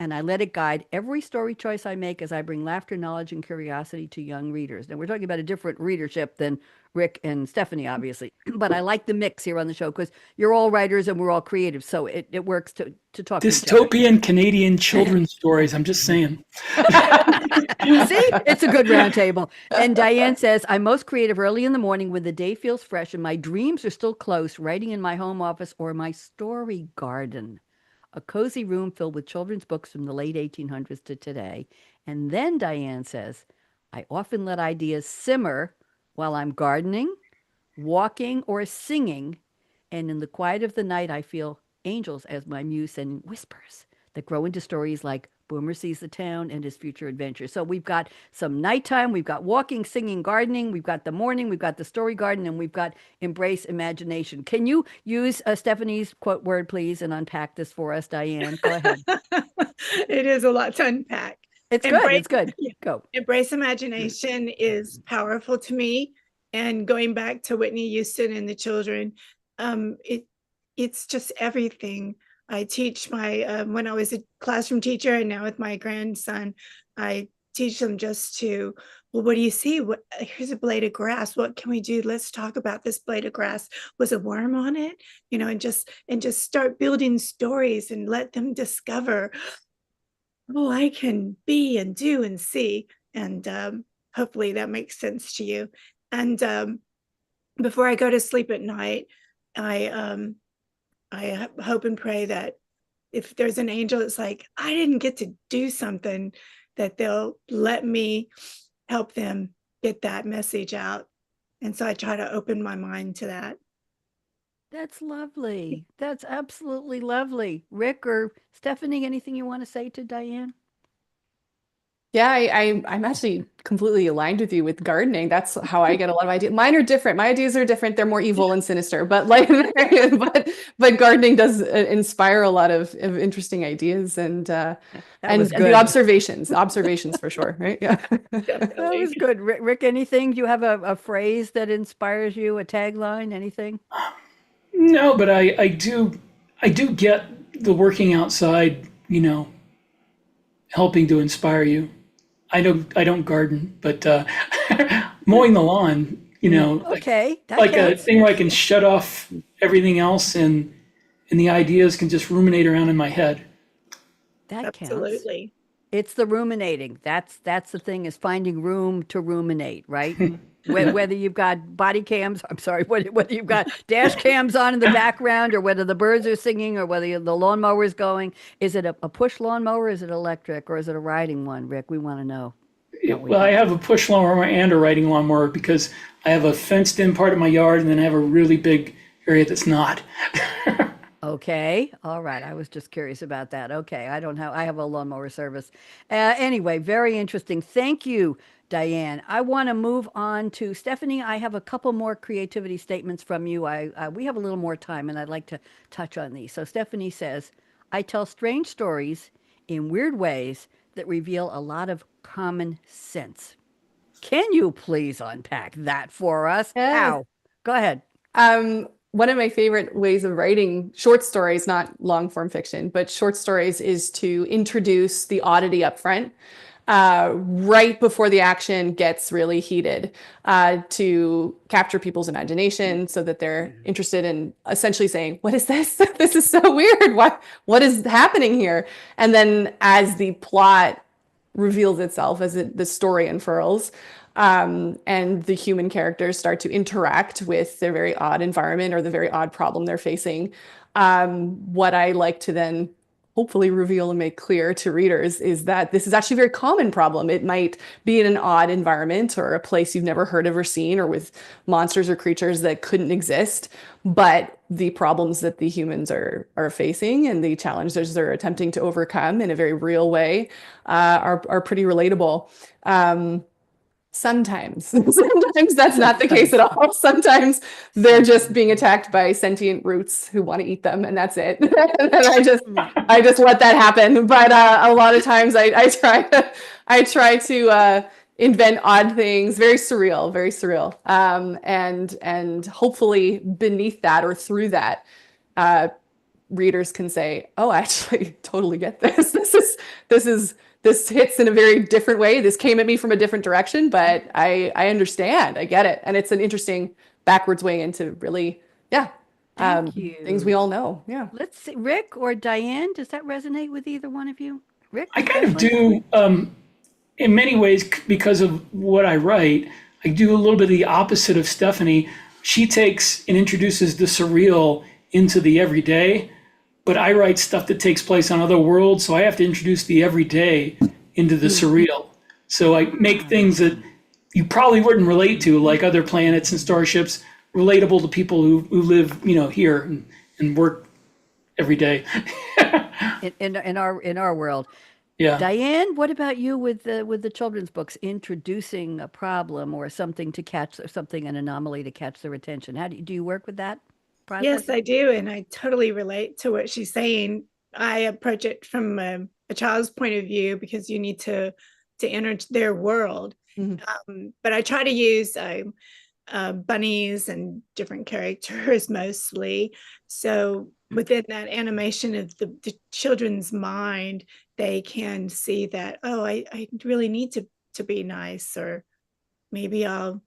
And I let it guide every story choice I make as I bring laughter, knowledge, and curiosity to young readers. Now, we're talking about a different readership than Rick and Stefanie, obviously. But I like the mix here on the show because you're all writers and we're all creative. So it works to talk dystopian Canadian children's stories. I'm just saying. See, it's a good round table. And Diann says, I'm most creative early in the morning when the day feels fresh and my dreams are still close, writing in my home office or my story garden. A cozy room filled with children's books from the late 1800s to today. And then Diann says, I often let ideas simmer while I'm gardening, walking, or singing. And in the quiet of the night, I feel angels as my muse send whispers that grow into stories like Boomer Sees the Town and His Future Adventures. So we've got some nighttime, we've got walking, singing, gardening, we've got the morning, we've got the story garden, and we've got embrace imagination. Can you use Stefanie's quote word, please, and unpack this for us, Diann? Go ahead. It is a lot to unpack. It's good. It's good. Go. Embrace imagination is powerful to me. And going back to Whitney Houston and the children, it's just everything. I teach when I was a classroom teacher, and now with my grandson, I teach them just to, well, what do you see? Here's a blade of grass. What can we do? Let's talk about this blade of grass. Was a worm on it? And just start building stories and let them discover, oh, I can be and do and see. And hopefully that makes sense to you. And before I go to sleep at night, I hope and pray that if there's an angel that's like, I didn't get to do something, that they'll let me help them get that message out. And so I try to open my mind to that. That's lovely. That's absolutely lovely. Rick or Stefanie, anything you want to say to Diann? Yeah, I'm actually completely aligned with you with gardening. That's how I get a lot of ideas. Mine are different. My ideas are different. They're more evil and sinister, but but gardening does inspire a lot of interesting ideas and the observations for sure, right? Yeah. That was good. Rick, anything? Do you have a phrase that inspires you, a tagline, anything? No, but I do get the working outside, helping to inspire you. I don't garden, but mowing the lawn, Okay, like a thing where I can shut off everything else and the ideas can just ruminate around in my head. That counts. Absolutely. It's the ruminating. That's the thing, is finding room to ruminate, right? Whether you've got body cams, I'm sorry, whether you've got dash cams on in the background, or whether the birds are singing, or whether the lawnmower is going. Is it a push lawnmower? Is it electric, or is it a riding one, Rick? We want to know. Well, I have a push lawnmower and a riding lawnmower because I have a fenced-in part of my yard, and then I have a really big area that's not. Okay. All right. I was just curious about that. Okay. I have a lawnmower service. Anyway, very interesting. Thank you, Diann. I want to move on to Stefanie. I have a couple more creativity statements from you. We have a little more time and I'd like to touch on these. So Stefanie says, I tell strange stories in weird ways that reveal a lot of common sense. Can you please unpack that for us? Yes. How? Go ahead. One of my favorite ways of writing short stories, not long form fiction, but short stories, is to introduce the oddity up front, right before the action gets really heated, to capture people's imagination so that they're interested in essentially saying, what is this? This is so weird. What is happening here? And then as the plot reveals itself, as the story unfurls, and the human characters start to interact with their very odd environment or the very odd problem they're facing. What I like to then hopefully reveal and make clear to readers is that this is actually a very common problem. It might be in an odd environment or a place you've never heard of or seen, or with monsters or creatures that couldn't exist. But the problems that the humans are facing and the challenges they're attempting to overcome in a very real way are pretty relatable. Sometimes that's not the case at all. Sometimes they're just being attacked by sentient roots who want to eat them, and that's it. And I just let that happen. But a lot of times I try to invent odd things, very surreal. And hopefully beneath that or through that, readers can say, "Oh, I actually totally get this. This hits in a very different way. This came at me from a different direction, but I understand. I get it." And it's an interesting backwards way into really, things we all know. Yeah. Let's see, Rick or Diann, does that resonate with either one of you? Rick? I kind of do, in many ways, because of what I write. I do a little bit of the opposite of Stefanie. She takes and introduces the surreal into the everyday, but I write stuff that takes place on other worlds, so I have to introduce the everyday into the surreal. So I make things that you probably wouldn't relate to, like other planets and starships, relatable to people who live, here and work every day. in our world. Yeah. Diann, what about you with the children's books, introducing a problem or something to catch, an anomaly to catch their attention? How do you work with that process? Yes, I do. And I totally relate to what she's saying. I approach it from a child's point of view because you need to enter their world. Mm-hmm. But I try to use bunnies and different characters mostly. So within that animation of the children's mind, they can see that, oh, I really need to be nice, or maybe I'll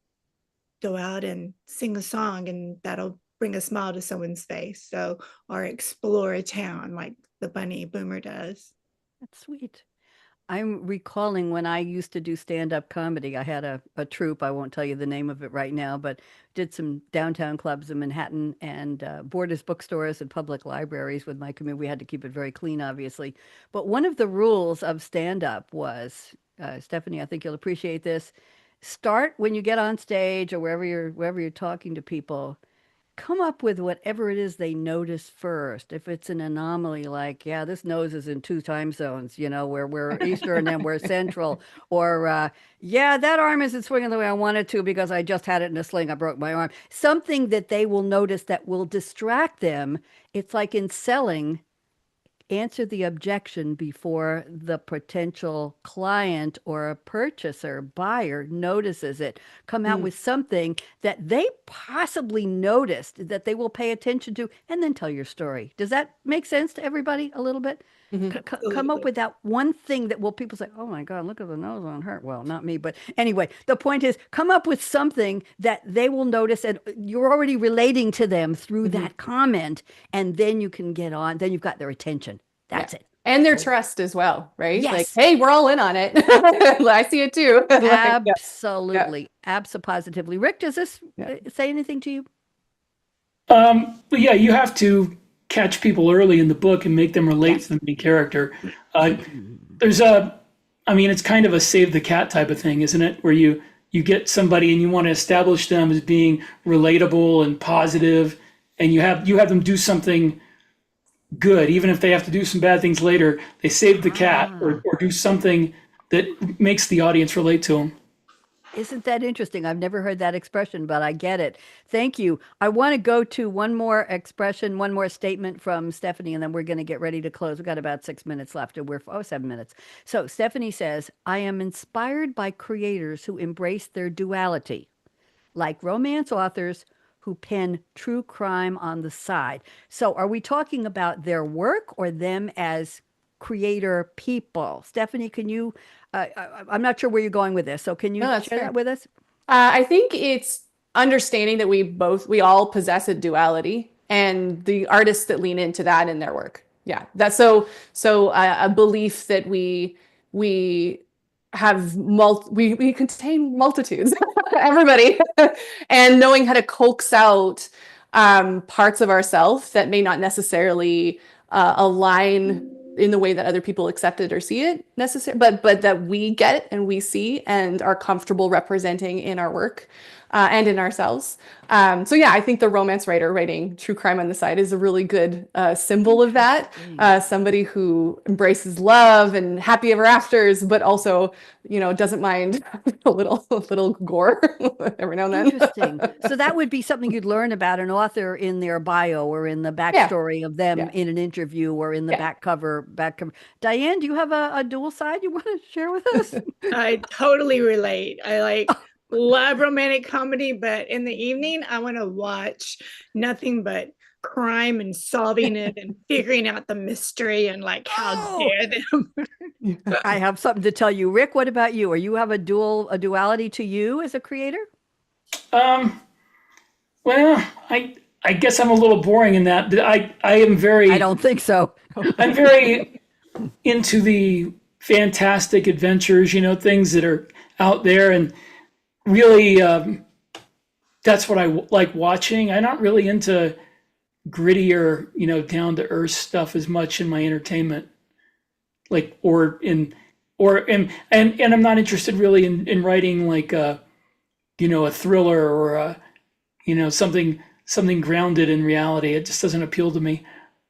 go out and sing a song and that'll bring a smile to someone's face. So, or explore a town like the bunny Boomer does. That's sweet. I'm recalling when I used to do stand-up comedy. I had a troupe. I won't tell you the name of it right now, but did some downtown clubs in Manhattan and Borders bookstores and public libraries with my community. We had to keep it very clean, obviously. But one of the rules of stand-up was, Stefanie, I think you'll appreciate this. Start when you get on stage or wherever you're talking to people. Come up with whatever it is they notice first. If it's an anomaly, like, yeah, this nose is in 2 time zones, where we're Eastern and we're Central, or yeah, that arm isn't swinging the way I want it to because I just had it in a sling. I broke my arm. Something that they will notice that will distract them. It's like in selling, answer the objection before the potential client or a purchaser, buyer notices it. Come out with something that they possibly noticed that they will pay attention to, and then tell your story. Does that make sense to everybody a little bit? Come up with that one thing that will people say, oh my God, look at the nose on her. Well, not me, but anyway, the point is come up with something that they will notice and you're already relating to them through that comment. And then you can get on, then you've got their attention. That's it. And their trust as well, right? Yes. Like, hey, we're all in on it. I see it too. Absolutely. Absolutely. Rick, does this say anything to you? But yeah, you have to catch people early in the book and make them relate to the main character. It's kind of a save the cat type of thing, isn't it? Where you get somebody and you want to establish them as being relatable and positive, and you have them do something good, even if they have to do some bad things later. They save the cat or do something that makes the audience relate to them. Isn't that interesting? I've never heard that expression, but I get it. Thank you. I want to go to one more expression, one more statement from Stefanie, and then we're going to get ready to close. We've got about 6 minutes left, and we're 7 minutes. So Stefanie says, I am inspired by creators who embrace their duality, like romance authors who pen true crime on the side. So are we talking about their work or them as creator people? Stefanie, can you, I'm not sure where you're going with this, so can you share that with us? I think it's understanding that we all possess a duality, and the artists that lean into that in their work. Yeah, that's so a belief that we have we contain multitudes, everybody, and knowing how to coax out parts of ourselves that may not necessarily align in the way that other people accept it or see it necessarily, but that we get it and we see and are comfortable representing in our work and in ourselves. So yeah, I think the romance writer writing true crime on the side is a really good symbol of that. Somebody who embraces love and happy ever afters, but also, doesn't mind a little gore every now and then. Interesting. So that would be something you'd learn about an author in their bio or in the backstory of them in an interview or in the back cover. Diann, do you have a dual side you want to share with us? I totally relate. I love romantic comedy, but in the evening, I want to watch nothing but crime and solving it and figuring out the mystery and how dare them. I have something to tell you. Rick, what about you? Or you have a duality to you as a creator? Well, I guess I'm a little boring in that I am very... I don't think so. I'm very into the fantastic adventures, things that are out there, and really that's what I like watching. I'm not really into grittier, down to earth stuff as much in my entertainment, and I'm not interested really in writing a thriller or something grounded in reality. It just doesn't appeal to me.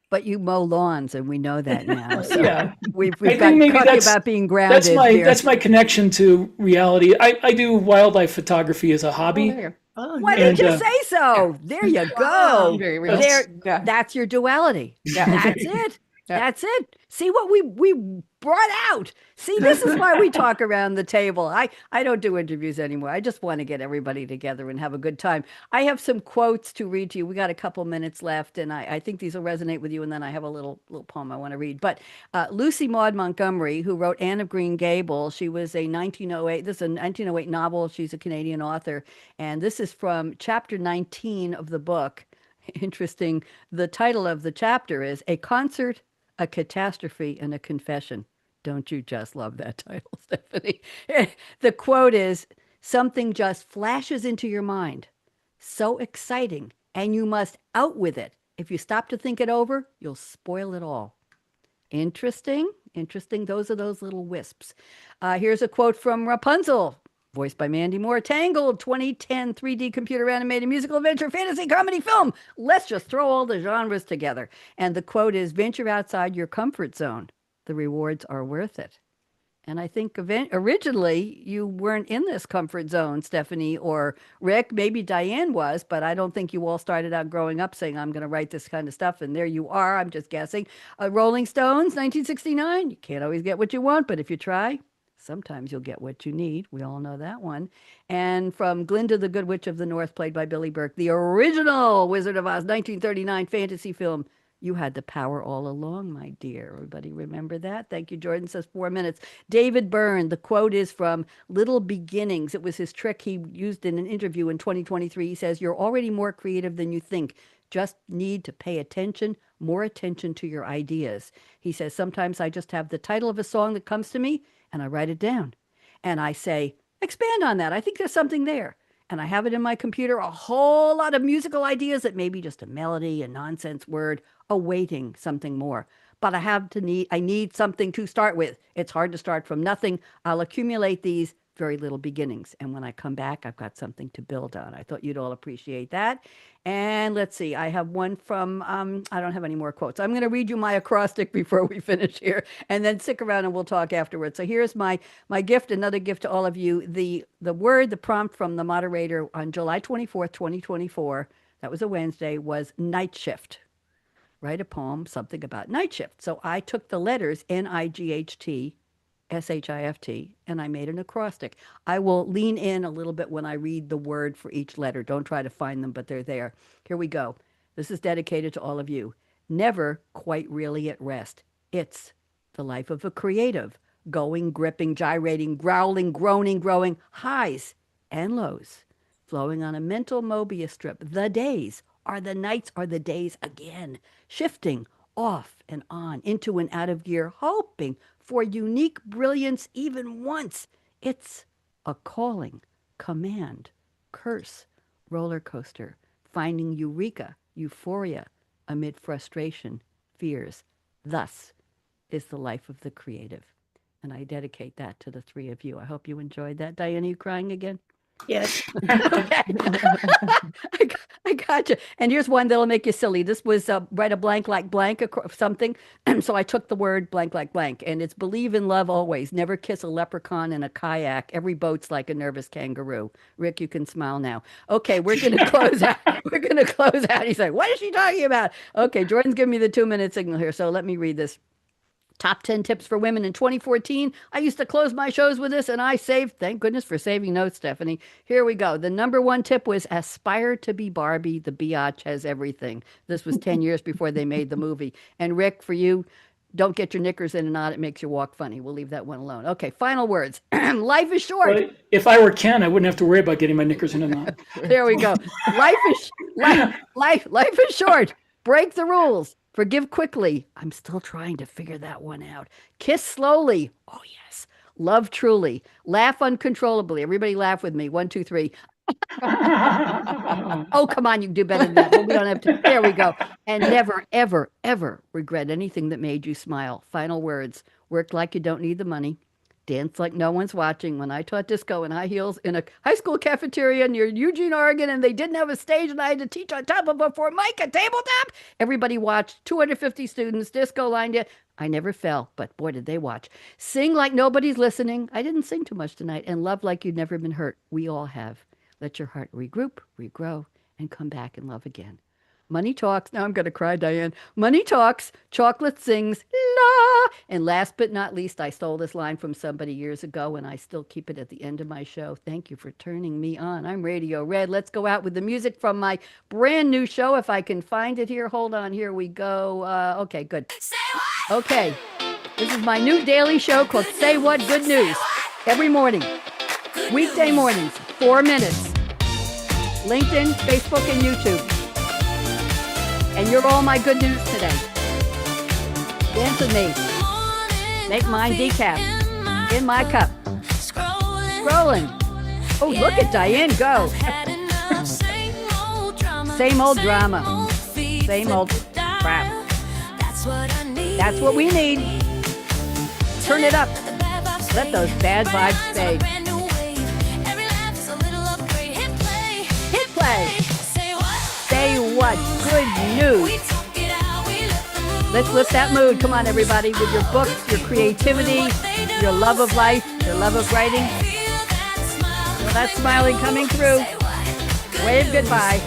But you mow lawns, and we know that now. So yeah, we've got talking about being grounded. That's my connection to reality. I do wildlife photography as a hobby. Why did you say so? There you go. Very real. That's your duality. Yeah. That's it. Yeah. That's it. See what we brought out. See, this is why we talk around the table. I don't do interviews anymore. I just want to get everybody together and have a good time. I have some quotes to read to you. We got a couple minutes left, and I think these will resonate with you. And then I have a little poem I want to read. But Lucy Maud Montgomery, who wrote Anne of Green Gables, she was a 1908. This is a 1908 novel. She's a Canadian author, and this is from chapter 19 of the book. Interesting. The title of the chapter is A Concert, a Catastrophe, and a Confession. Don't you just love that title, Stefanie? The quote is, something just flashes into your mind. So exciting, and you must out with it. If you stop to think it over, you'll spoil it all. Interesting. Those are those little wisps. Here's a quote from Rapunzel, voiced by Mandy Moore. Tangled, 2010 3D computer animated musical adventure fantasy comedy film. Let's just throw all the genres together. And the quote is, venture outside your comfort zone. The rewards are worth it. And I think originally you weren't in this comfort zone, Stefanie or Rick. Maybe Diann was, but I don't think you all started out growing up saying, I'm going to write this kind of stuff. And there you are. I'm just guessing. Rolling Stones, 1969. You can't always get what you want, but if you try, sometimes you'll get what you need. We all know that one. And from Glinda the Good Witch of the North, played by Billy Burke, the original Wizard of Oz, 1939 fantasy film. You had the power all along, my dear. Everybody remember that? Thank you. Jordan says 4 minutes. David Byrne, the quote is from Little Beginnings. It was his trick he used in an interview in 2023. He says, you're already more creative than you think. Just need to pay attention, more attention to your ideas. He says, sometimes I just have the title of a song that comes to me and I write it down. And I say, expand on that. I think there's something there. And I have it in my computer, a whole lot of musical ideas that may be just a melody, a nonsense word, awaiting something more. But I need something to start with. It's hard to start from nothing. I'll accumulate these very little beginnings. And when I come back, I've got something to build on. I thought you'd all appreciate that. And let's see, I have one from, I don't have any more quotes. I'm going to read you my acrostic before we finish here, and then stick around and we'll talk afterwards. So here's my gift, another gift to all of you. The prompt from the moderator on July 24th, 2024, that was a Wednesday, was night shift. Write a poem, something about night shift. So I took the letters NIGHT, SHIFT, and I made an acrostic. I will lean in a little bit when I read the word for each letter. Don't try to find them, but they're there. Here we go. This is dedicated to all of you. Never quite really at rest. It's the life of a creative. Going, gripping, gyrating, growling, groaning, growing, highs and lows. Flowing on a mental Mobius strip. The days are the nights are the days again. Shifting off and on, into and out of gear, hoping for unique brilliance even once. It's a calling, command, curse, roller coaster, finding eureka, euphoria, amid frustration, fears. Thus is the life of the creative. And I dedicate that to the three of you. I hope you enjoyed that. Diann, are you crying again? Yes. Okay. I got you. And here's one that'll make you silly. This was write a blank like blank something. So I took the word blank like blank, and it's believe in love always. Never kiss a leprechaun in a kayak. Every boat's like a nervous kangaroo. Rick, you can smile now. Okay, we're going to close out. We're going to close out. He's like, what is she talking about? Okay, Jordan's giving me the 2-minute signal here. So let me read this. Top 10 tips for women in 2014. I used to close my shows with this, and I saved, thank goodness for saving notes, Stefanie. Here we go. The number one tip was aspire to be Barbie. The biatch has everything. This was 10 years before they made the movie. And Rick, for you, don't get your knickers in a knot. It makes you walk funny. We'll leave that one alone. Okay, final words. Life is short. Well, if I were Ken, I wouldn't have to worry about getting my knickers in a knot. There we go. Life is short. Break the rules. Forgive quickly. I'm still trying to figure that one out. Kiss slowly. Oh, yes. Love truly. Laugh uncontrollably. Everybody laugh with me. 1, 2, 3. Oh, come on. You can do better than that. But we don't have to. There we go. And never, ever, ever regret anything that made you smile. Final words. Work like you don't need the money. Dance like no one's watching. When I taught disco in high heels in a high school cafeteria near Eugene, Oregon, and they didn't have a stage and I had to teach on top of a Formica tabletop, everybody watched. 250 students, disco lined it. I never fell, but boy, did they watch. Sing like nobody's listening. I didn't sing too much tonight. And love like you've never been hurt. We all have. Let your heart regroup, regrow, and come back and love again. Money talks. Now I'm going to cry, Diane. Money talks. Chocolate sings. La. And last but not least, I stole this line from somebody years ago, and I still keep it at the end of my show. Thank you for turning me on. I'm Radio Red. Let's go out with the music from my brand new show. If I can find it here. Hold on. Here we go. Okay, good. Okay. This is my new daily show called Say What Good News. Every morning. Weekday mornings. 4 minutes. LinkedIn, Facebook, and YouTube. And you're all my good news today. Dance with me. Make mine decaf. In my cup. Scrolling. Oh, look at Diane go. Same old drama. Same old crap. That's what we need. Turn it up. Let those bad vibes fade. Hit play. Say what? Good news. Let's lift that mood. Come on, everybody, with your books, your creativity, your love of life, your love of writing. Feel that smiling coming through. Wave goodbye.